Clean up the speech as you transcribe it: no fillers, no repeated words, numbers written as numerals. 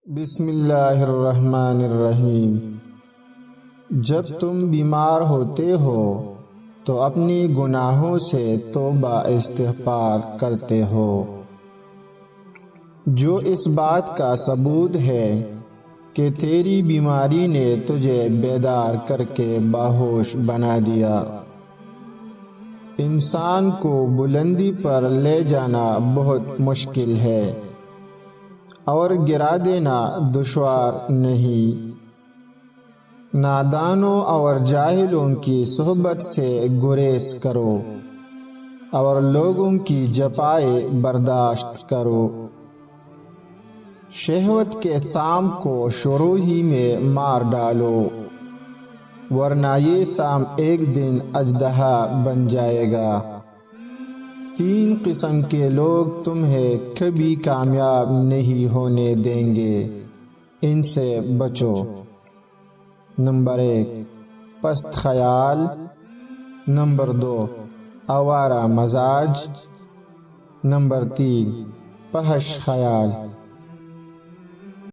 بسم اللہ الرحمن الرحیم۔ جب تم بیمار ہوتے ہو تو اپنی گناہوں سے توبہ استغفار کرتے ہو، جو اس بات کا ثبوت ہے کہ تیری بیماری نے تجھے بیدار کر کے باہوش بنا دیا۔ انسان کو بلندی پر لے جانا بہت مشکل ہے اور گرا دینا دشوار نہیں۔ نادانوں اور جاہلوں کی صحبت سے گریز کرو اور لوگوں کی جفائیں برداشت کرو۔ شہوت کے سام کو شروع ہی میں مار ڈالو، ورنہ یہ سام ایک دن اژدہا بن جائے گا۔ 3 قسم کے لوگ تمہیں کبھی کامیاب نہیں ہونے دیں گے، ان سے بچو۔ نمبر 1، پست خیال۔ نمبر 2، آوارہ مزاج۔ نمبر 3، فحش خیال۔